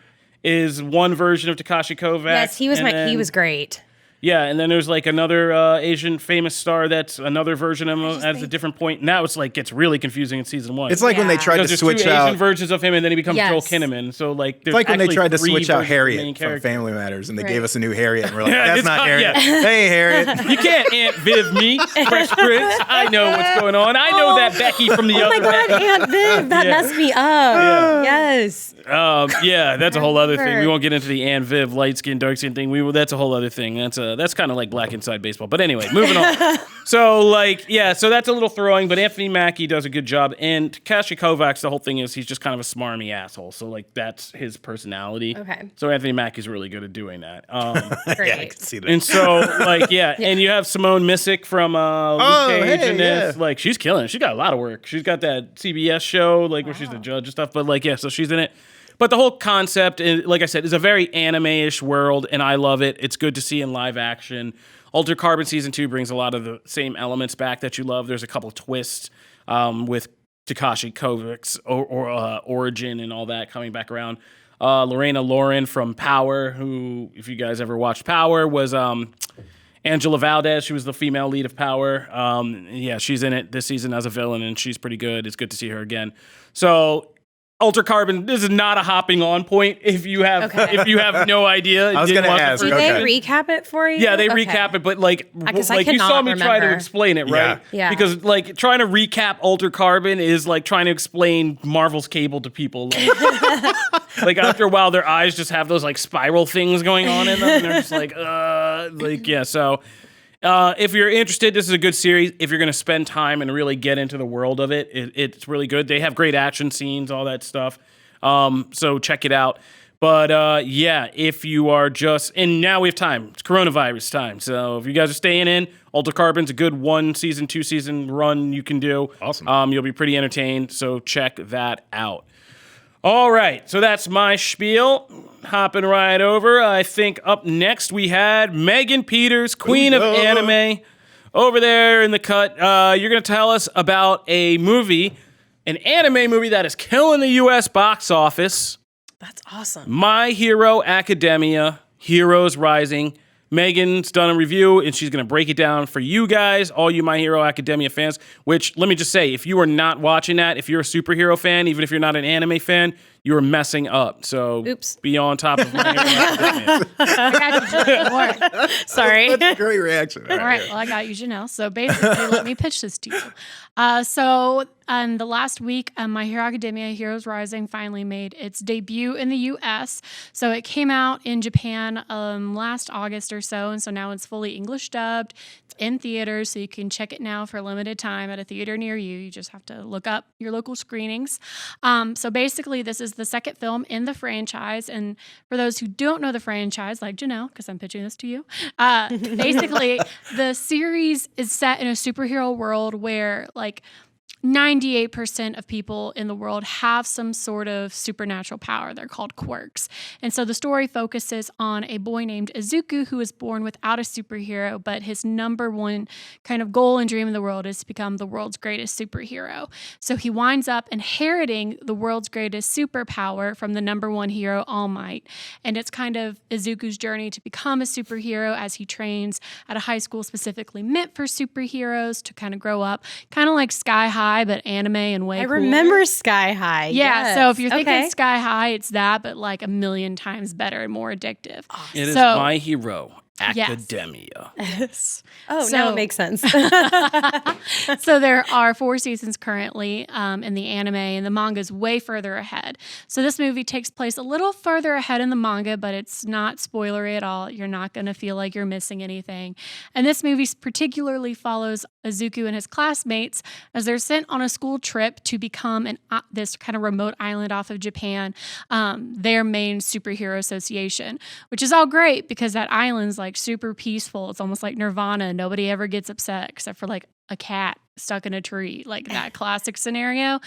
is one version of Takashi Kovacs. Yes, he was and he then- was great. Yeah, and then there's like another Asian famous star that's another version of him at a different point. Now it's like gets really confusing in season 1. It's like when they Yeah. tried to because there's switch 2 out. Asian versions of him, and then he becomes Yes. Joel Kinnaman. So like, there's It's like when they actually tried to 3 switch out versions of the main Harriet from character. Family Matters, and they Right. gave us a new Harriet, and we're like, Yeah, that's it's not not- Harriet. yeah. Hey, Harriet. You can't Aunt Viv me, Fresh Prince. I know what's going on. I know that Becky from the Oh my other. God, Aunt Viv, that messed me up. Yes. Yeah, that's a whole other thing. We Remember. won't get into the Ann Viv light skin, dark skin thing. That's a whole other thing. That's kind of like Black Inside Baseball. But anyway, moving on. So that's a little throwing, but Anthony Mackie does a good job. And Takashi Kovacs, the whole thing is he's just kind of a smarmy asshole. So like that's his personality. Okay. So Anthony Mackie's really good at doing that. Great. Yeah, I can see that. And so, and you have Simone Missick from Luke Cage hey, in this. yeah. Like, she's killing it. She's got a lot of work. She's got that CBS show, like, where she's the judge and stuff. But, so she's in it. But the whole concept, like I said, is a very anime-ish world, and I love it. It's good to see in live action. Altered Carbon Season 2 brings a lot of the same elements back that you love. There's a couple twists with Takashi Kovacs' origin and all that coming back around. Lorena Lauren from Power, who, if you guys ever watched Power, was Angela Valdez. She was the female lead of Power. She's in it this season as a villain, and she's pretty good. It's good to see her again. So, Altered Carbon, this is not a hopping on point if you have no idea. I was didn't gonna watch the ask, first Do they Okay. recap it for you? Yeah, they Okay. recap it, but guess I you saw cannot me try to remember. explain it, right? Yeah. Because trying to recap Altered Carbon is like trying to explain Marvel's Cable to people. Like after a while, their eyes just have those like spiral things going on in them, and they're just like, So, if you're interested, this is a good series. If you're going to spend time and really get into the world of it, it's really good. They have great action scenes, all that stuff. So check it out. But if you are and now we have time. It's coronavirus time. So if you guys are staying in, Altered Carbon's a good 1 season, 2 season run you can do. Awesome. You'll be pretty entertained. So check that out. All right. So that's my spiel. Hopping right over. I think up next we had Megan Peters, Queen of Anime, over there in the cut. You're going to tell us about a movie. An anime movie that is killing the U.S. box office. That's awesome. My Hero Academia, Heroes Rising. Megan's done a review, and she's going to break it down for you guys, all you My Hero Academia fans, which, let me just say, if you are not watching that, if you're a superhero fan, even if you're not an anime fan, you are messing up. So be on top of My Hero Academia. I got you, Janelle. Sorry. That's a great reaction. All right, well, I got you, Janelle. So basically, let me pitch this to you. So the last week, My Hero Academia Heroes Rising finally made its debut in the U.S. So it came out in Japan last August or so, and so now it's fully English dubbed. It's in theaters, so you can check it now for a limited time at a theater near you. You just have to look up your local screenings. So basically, this is the second film in the franchise, and for those who don't know the franchise, like Janelle, because I'm pitching this to you, basically, the series is set in a superhero world where, like, 98% of people in the world have some sort of supernatural power. They're called quirks. And so the story focuses on a boy named Izuku who was born without a superhero, but his number one kind of goal and dream in the world is to become the world's greatest superhero. So he winds up inheriting the world's greatest superpower from the number one hero, All Might. And it's kind of Izuku's journey to become a superhero as he trains at a high school specifically meant for superheroes to kind of grow up, kind of like Sky High, but anime and way cooler. Remember Sky High. Yeah, yes. so if you're thinking Sky High, it's that, but like a million times better and more addictive. It is My Hero Academia. Yes. Oh, now it makes sense. So there are 4 seasons currently in the anime, and the manga is way further ahead. So this movie takes place a little further ahead in the manga, but it's not spoilery at all. You're not going to feel like you're missing anything. And this movie particularly follows Izuku and his classmates as they're sent on a school trip to become this kind of remote island off of Japan, their main superhero association, which is all great because that island's like super peaceful. It's almost like Nirvana. Nobody ever gets upset except for like a cat stuck in a tree, like that classic scenario.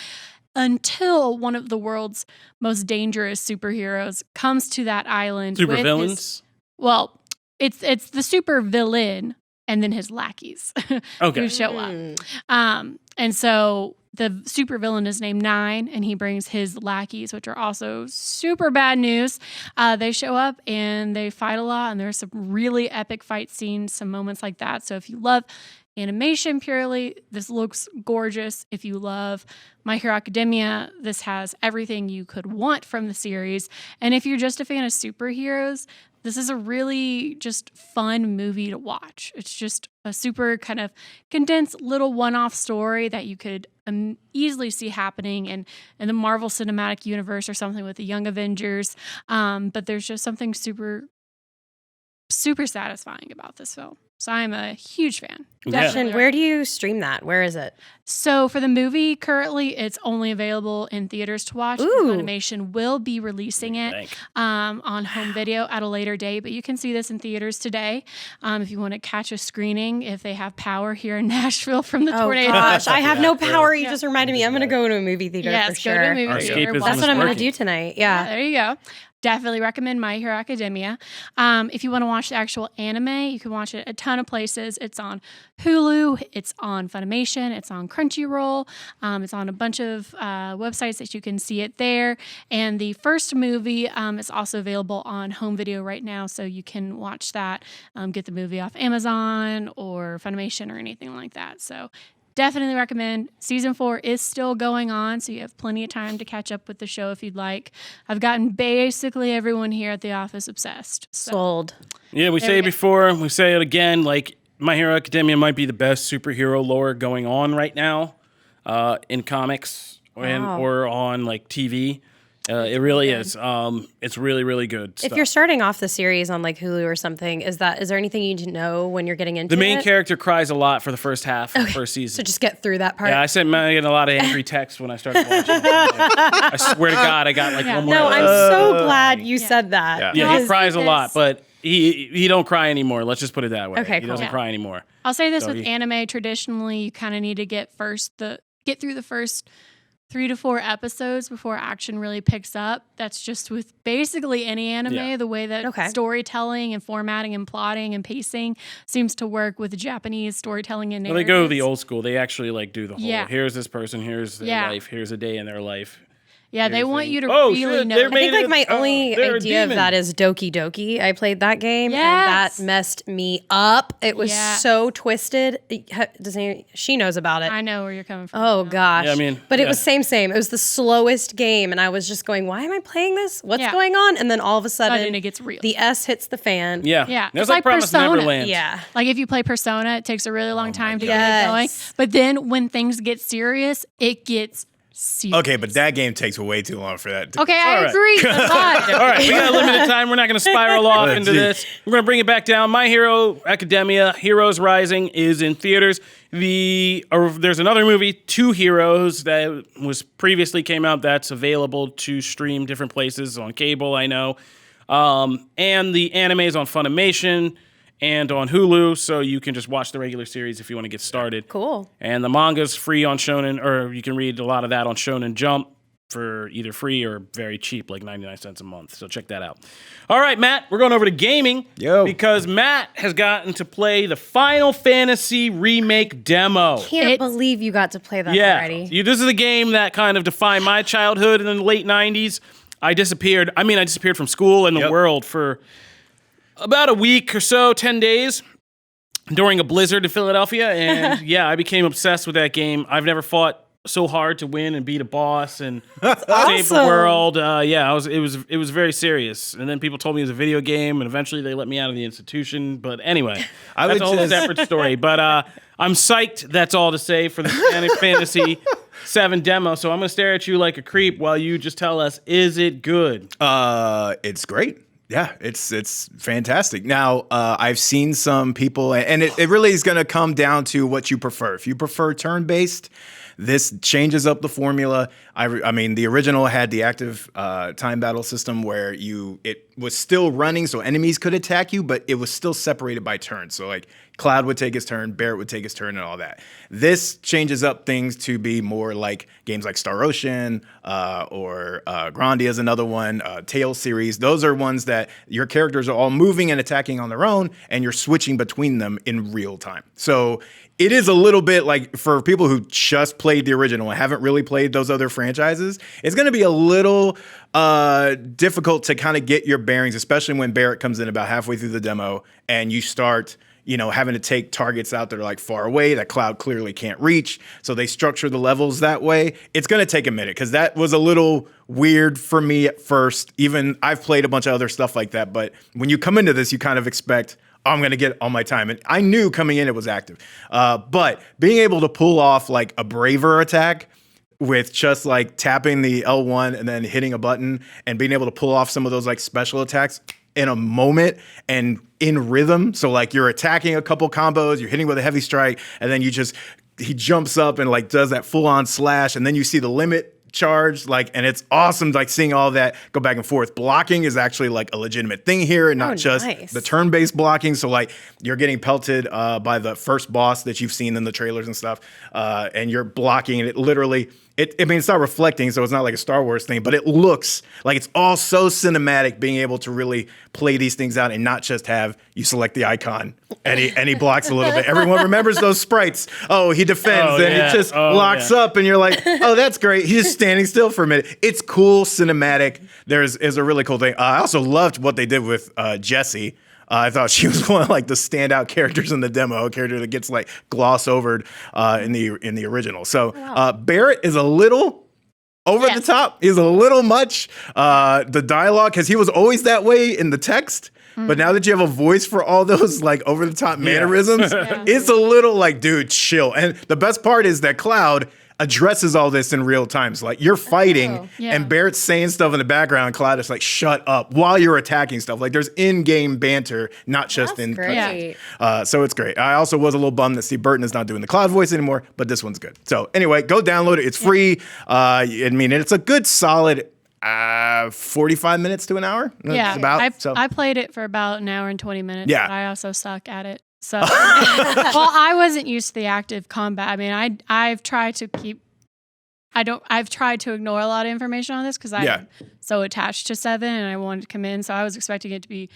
Until one of the world's most dangerous superheroes comes to that island. Super villains? Well, it's the super villain and then his lackeys who show up. And so the supervillain is named Nine, and he brings his lackeys, which are also super bad news. They show up and they fight a lot, and there's some really epic fight scenes, some moments like that. So if you love animation purely, this looks gorgeous. If you love My Hero Academia, this has everything you could want from the series. And if you're just a fan of superheroes, this is a really just fun movie to watch. It's just a super kind of condensed little one-off story that you could easily see happening in the Marvel Cinematic Universe or something with the Young Avengers. But there's just something super, super satisfying about this film. So I'm a huge fan. Definitely. Where do you stream that? Where is it? So for the movie, currently it's only available in theaters to watch. Funimation will be releasing it on home video at a later date, but you can see this in theaters today if you want to catch a screening, if they have power here in Nashville from the tornado. Gosh, I have no power. You just reminded me. I'm going to go to a movie theater for sure. Go to a movie theater. That's what I'm going to do tonight. Yeah. There you go. Definitely recommend My Hero Academia. If you want to watch the actual anime, you can watch it a ton of places. It's on Hulu, it's on Funimation, it's on Crunchyroll, it's on a bunch of websites that you can see it there. And the first movie is also available on home video right now, so you can watch that, get the movie off Amazon or Funimation or anything like that. So definitely recommend. Season 4 is still going on, so you have plenty of time to catch up with the show if you'd like. I've gotten basically everyone here at the office obsessed. So. Sold. Yeah, we say it before, we say it again, like My Hero Academia might be the best superhero lore going on right now in comics or on like TV. It really is. It's really, really good stuff. If you're starting off the series on like Hulu or something, is there anything you need to know when you're getting into it? The main character cries a lot for the first half of the first season. So just get through that part. Yeah, I sent Megan a lot of angry texts when I started watching it. I swear to God, I got like one more. No, I'm so glad you said that. Yeah, he cries a lot, but he don't cry anymore. Let's just put it that way. Okay, he doesn't cry anymore. I'll say this with anime, traditionally, you kind of need to get through the first 3 to 4 episodes before action really picks up. That's just with basically any anime, the way that storytelling and formatting and plotting and pacing seems to work with Japanese storytelling and narratives. Well, they go the old school. They actually like do the whole, here's this person, here's their life, here's a day in their life. Yeah, they want you to Oh, really shit, know. they're I think made like my only they're a idea of demon. that is Doki Doki. I played that game Yes. and that messed me up. It was Yes. so twisted. She knows about it. I know where you're coming from. Oh now. gosh. Yeah, I mean, but yeah. it was same. It was the slowest game and I was just going, why am I playing this? What's Yeah. going on? And then all of a sudden Sudden it gets real. the S hits the fan. Yeah. Yeah, It was it's like like Promised Persona. Neverland. Yeah. Like if you play Persona, it takes a really long time to get Yes. it going. But then when things get serious, it gets serious. Okay, but that game takes way too long for that. Okay, I All right. agree. But God. All right, we got a limited time. We're not going to spiral off into this. We're going to bring it back down. My Hero Academia, Heroes Rising, is in theaters. There's another movie, Two Heroes, that was previously came out. That's available to stream different places on cable. I know, and the anime is on Funimation and on Hulu, so you can just watch the regular series if you want to get started. Cool. And the manga's free on Shonen, or you can read a lot of that on Shonen Jump for either free or very cheap, like 99 cents a month. So check that out. All right, Matt, we're going over to gaming. Yo. Because Matt has gotten to play the Final Fantasy Remake demo. Can't believe you got to play that Yeah. already. This is a game that kind of defined my childhood in the late 90s. I disappeared from school and the Yep. world for about a week or so, 10 days. During a blizzard in Philadelphia, and yeah, I became obsessed with that game. I've never fought so hard to win and beat a boss and save the awesome. world. It was very serious. And then people told me it was a video game, and eventually they let me out of the institution. But anyway, I that's would a whole just- separate story. But I'm psyched. That's all to say for the Fantasy VII demo. So I'm gonna stare at you like a creep while you just tell us, is it good? It's great. Yeah, it's fantastic. Now, I've seen some people, and it really is going to come down to what you prefer. If you prefer turn-based, this changes up the formula. I mean, the original had the active time battle system where it was still running, so enemies could attack you, but it was still separated by turns. So like Cloud would take his turn, Barrett would take his turn, and all that. This changes up things to be more like games like Star Ocean or Grandia is another one, Tales series. Those are ones that your characters are all moving and attacking on their own, and you're switching between them in real time. So it is a little bit like for people who just played the original and haven't really played those other franchises, it's going to be a little difficult to kind of get your bearings, especially when Barrett comes in about halfway through the demo and you start having to take targets out that are like far away that Cloud clearly can't reach. So they structure the levels that way. It's going to take a minute because that was a little weird for me at first. Even I've played a bunch of other stuff like that. But when you come into this, you kind of expect, I'm going to get all my time. And I knew coming in it was active. But being able to pull off like a braver attack with just like tapping the L1 and then hitting a button and being able to pull off some of those like special attacks in a moment and in rhythm. So like you're attacking a couple combos, you're hitting with a heavy strike, and then he jumps up and like does that full on slash, and then you see the limit charge, like, and it's awesome like seeing all that go back and forth. Blocking is actually like a legitimate thing here and not just nice. the turn-based blocking. So like you're getting pelted by the first boss that you've seen in the trailers and stuff, and you're blocking, and it literally it's not reflecting, so it's not like a Star Wars thing, but it looks like it's all so cinematic, being able to really play these things out and not just have you select the icon and he blocks a little bit. Everyone remembers those sprites. Oh, he defends and it just locks up and you're like, oh, that's great. He's just standing still for a minute. It's cool, cinematic. Is a really cool thing. I also loved what they did with Jessie. I thought she was one of like the standout characters in the demo, a character that gets like gloss overed in the original. So Barrett is a little over the top. He's a little much. The dialogue, because he was always that way in the text. But now that you have a voice for all those like over the top mannerisms, it's a little like, dude, chill. And the best part is that Cloud addresses all this in real time. So like you're fighting and Barrett's saying stuff in the background, and Cloud is like, shut up while you're attacking stuff. Like there's in-game banter, not just in great. so it's great. I also was a little bummed that Steve Burton is not doing the Cloud voice anymore, but this one's good. So anyway, go download it. It's free. I mean, it's a good solid 45 minutes to an hour. Yeah, About, I played it for about an hour and 20 minutes. Yeah. But I also suck at it. So, well, I wasn't used to the active combat. I mean, I've tried to ignore a lot of information on this because I'm so attached to 7 and I wanted to come in. So I was expecting it to be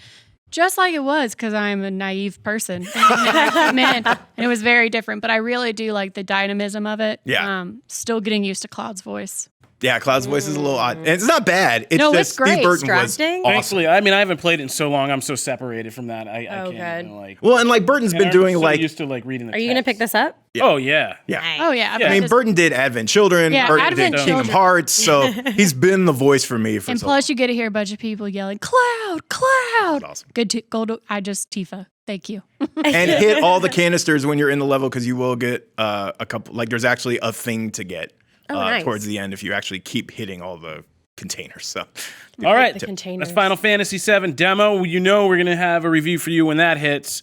just like it was because I'm a naive person. And I came in and it was very different. But I really do like the dynamism of it. Yeah. Still getting used to Cloud's voice. Yeah, Cloud's voice is a little odd. And it's not bad. It's No, just it's great. Steve Burton was Distracting? awesome. Thankfully, I mean, I haven't played it in so long. I'm so separated from that. I Oh, can't good. even, like. Well, and like Burton's and been I'm doing so like used to like reading the Are you gonna pick this up? Oh yeah. yeah. Nice. Oh yeah. Yeah. I mean, Burton did Advent Children. Yeah, Burton Advent did Kingdom Children. Hearts. So he's been the voice for me for And so plus, you get to hear a bunch of people yelling, "Cloud, Cloud!" Awesome. Good to go to. I just Tifa. Thank you. and hit all the canisters when you're in the level because you will get a couple. Like there's actually a thing to get nice. towards the end if you actually keep hitting all the containers. So All right. The containers. That's Final Fantasy VII demo. You know we're gonna have a review for you when that hits.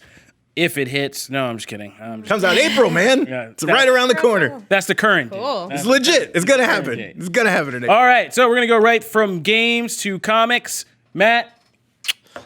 If it hits. No, I'm just kidding. comes out April, man. Yeah, It's right around the corner. That's the current. Cool. Date. It's legit. It's gonna happen. date. It's gonna happen today. All right. So we're gonna go right from games to comics. Matt,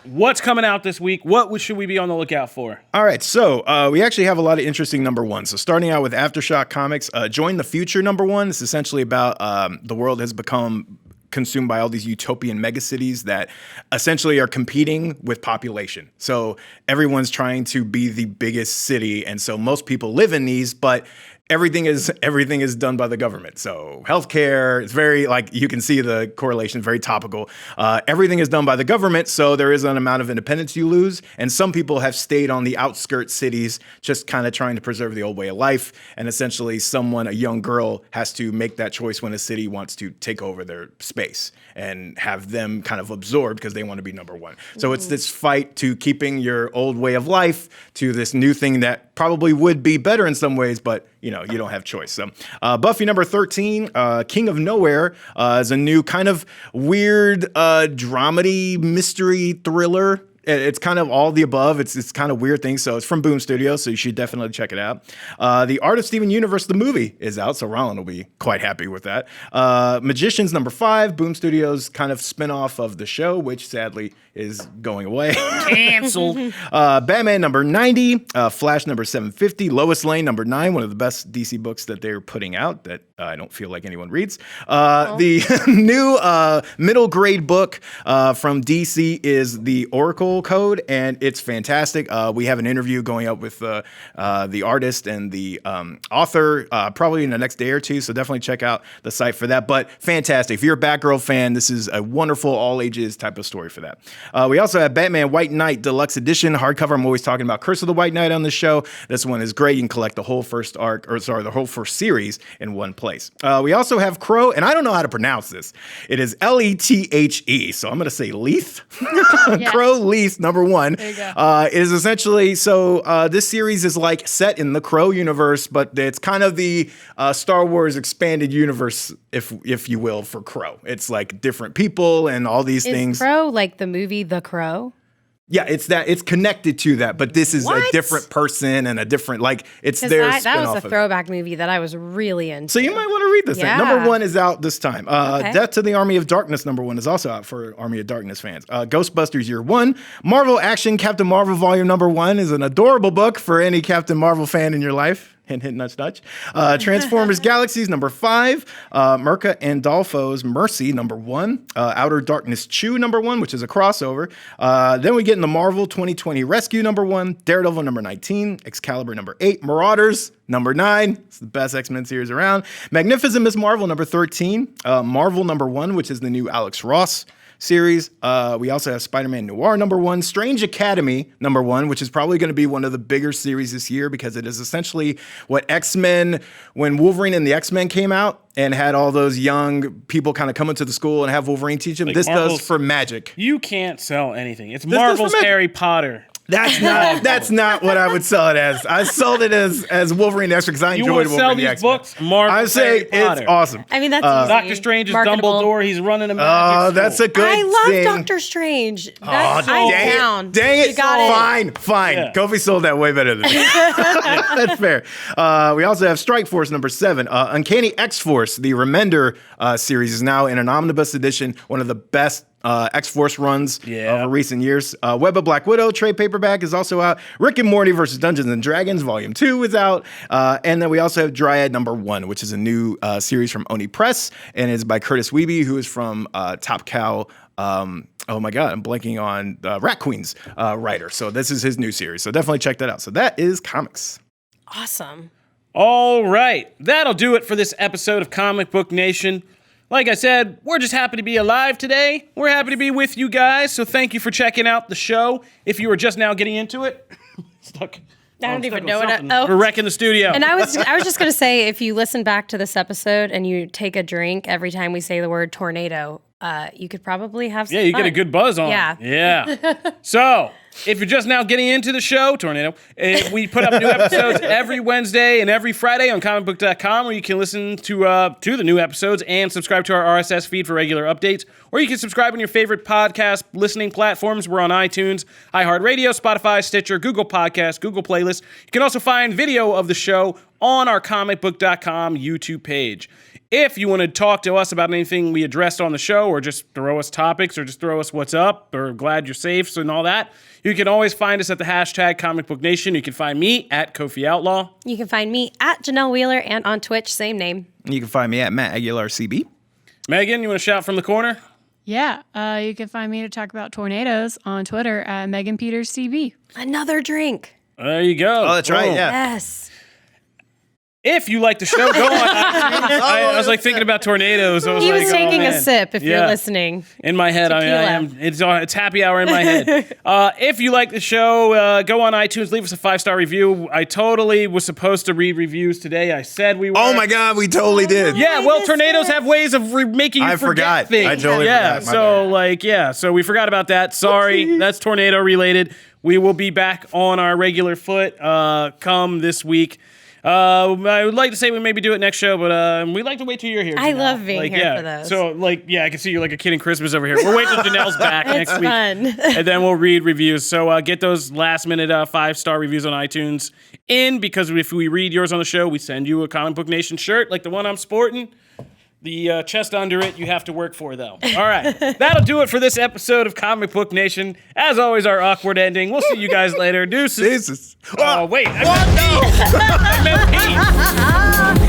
what's coming out this week? What should we be on the lookout for? All right, so we actually have a lot of interesting number ones. So starting out with Aftershock Comics, Join the Future number one. It's essentially about the world has become consumed by all these utopian megacities that essentially are competing with population. So everyone's trying to be the biggest city, and so most people live in these, but everything is done by the government. So healthcare, it's very like you can see the correlation, very topical. Everything is done by the government, so there is an amount of independence you lose. And some people have stayed on the outskirts cities, just kind of trying to preserve the old way of life. And essentially, a young girl, has to make that choice when a city wants to take over their space and have them kind of absorbed because they want to be number one. So it's this fight to keeping your old way of life to this new thing that probably would be better in some ways, but you don't have choice. So Buffy number 13, King of Nowhere is a new kind of weird dramedy mystery thriller. It's kind of all the above. It's kind of weird things. So it's from Boom Studios, so you should definitely check it out. The Art of Steven Universe, the movie, is out, so Roland will be quite happy with that. Magicians number 5, Boom Studios kind of spin-off of the show, which sadly is going away. Canceled. Batman number 90, Flash number 750, Lois Lane number 9, one of the best DC books that they're putting out that I don't feel like anyone reads. The new middle grade book from DC is The Oracle Code, and it's fantastic. We have an interview going up with the artist and the author probably in the next day or two, so definitely check out the site for that. But fantastic. If you're a Batgirl fan, this is a wonderful all ages type of story for that. We also have Batman White Knight Deluxe Edition hardcover. I'm always talking about Curse of the White Knight on the show. This one is great. You can collect the whole first the whole first series in one place. We also have Crow, and I don't know how to pronounce this. It is Lethe, so I'm going to say Leith. Yes. Crow Leith number 1. There you go. It is essentially, this series is like set in the Crow universe, but it's kind of the Star Wars expanded universe, if you will, for Crow. It's like different people and all these things. Is Crow like the movie The Crow? Yeah, it's connected to that, but this is a What? different person and a different, like, it's Because their that spin-off was a of it. throwback movie that I was really into. So you might want to read this Yeah. thing. Number 1 is out this time. Okay. Death to the Army of Darkness, number 1 is also out for Army of Darkness fans. Ghostbusters Year 1. Marvel Action Captain Marvel Volume number 1 is an adorable book for any Captain Marvel fan in your life. Hint, hint, nudge, nudge. Transformers Galaxies, number 5. Mirka and Dolfo's Mercy, number 1. Outer Darkness Chew, number 1, which is a crossover. Then we get in the Marvel 2020 Rescue, number 1. Daredevil, number 19. Excalibur, number 8. Marauders, number 9. It's the best X-Men series around. Magnificent Miss Marvel, number 13. Marvel, number 1, which is the new Alex Ross series. We also have Spider-Man Noir number 1, Strange Academy number 1, which is probably going to be one of the bigger series this year because it is essentially what X-Men, when Wolverine and the X-Men came out and had all those young people kind of come into the school and have Wolverine teach them. Like This Marvel's- does for magic. You can't sell anything. It's does for Marvel's magic. Harry Potter. That's not what I would sell it as. I sold it as Wolverine Extra because I You enjoyed want to Wolverine sell the these X-Men. books? Marvel's I'm saying Harry Potter. it's awesome. I mean, that's easy. Doctor Strange is Marketable. Dumbledore. He's running a magic Oh, school. that's a good I love thing. Doctor Strange. Oh, That's dang down. it. Dang it. You got it. Fine. Yeah. Kofi sold that way better than me. That's fair. We also have Strike Force number 7. Uncanny X-Force, the Remender series, is now in an omnibus edition, one of the best X-Force runs over recent years. Web of Black Widow trade paperback is also out. Rick and Morty versus Dungeons and Dragons Volume 2 is out. And then we also have Dryad number 1, which is a new series from Oni Press and is by Curtis Wiebe, who is from Top Cow. Oh my God, I'm blanking on Rat Queen's writer. So this is his new series. So definitely check that out. So that is comics. Awesome. All right. That'll do it for this episode of Comic Book Nation. Like I said, we're just happy to be alive today. We're happy to be with you guys. So thank you for checking out the show. If you are just now getting into it, I don't even know what. We're wrecking the studio. And I was just gonna say, if you listen back to this episode and you take a drink every time we say the word tornado, you could probably have some you fun. get a good buzz on. Yeah. So, if you're just now getting into the show, Tornado, we put up new episodes every Wednesday and every Friday on Comicbook.com, where you can listen to the new episodes and subscribe to our RSS feed for regular updates. Or you can subscribe on your favorite podcast listening platforms. We're on iTunes, iHeartRadio, Spotify, Stitcher, Google Podcasts, Google Playlists. You can also find video of the show on our Comicbook.com YouTube page. If you want to talk to us about anything we addressed on the show, or just throw us topics, or just throw us what's up, or glad you're safe and all that, you can always find us at the hashtag #ComicBookNation. You can find me at Kofi Outlaw. You can find me at Janelle Wheeler and on Twitch, same name. You can find me at Matt Aguilar CB. Megan, you want to shout from the corner? Yeah, you can find me to talk about tornadoes on Twitter at Megan Peters CB. Another drink. There you go. Oh, that's right, Boom. yeah. Yes. If you like the show, go on. I was like thinking about tornadoes. I was He like, was taking a man. sip if Yeah. you're listening. In my head, I am. It's happy hour in my head. If you like the show, go on iTunes, leave us a 5-star review. I totally was supposed to read reviews today. I said we were. Oh my God, we totally did. Yeah, well, tornadoes have ways of making you I forget forgot. things. I totally forgot. My So so we forgot about that. Sorry, that's tornado related. We will be back on our regular foot come this week. I would like to say we maybe do it next show, but we'd like to wait till you're here. I Janelle. love being here for those. So, I can see you like a kid in Christmas over here. We'll wait till Janelle's back next week. Fun. And then we'll read reviews. So get those last-minute 5-star reviews on iTunes in, because if we read yours on the show, we send you a Comic Book Nation shirt like the one I'm sporting. The chest under it, you have to work for, though. All right. That'll do it for this episode of Comic Book Nation. As always, our awkward ending. We'll see you guys later. Deuces. Jesus. Oh, wait. I meant Pete.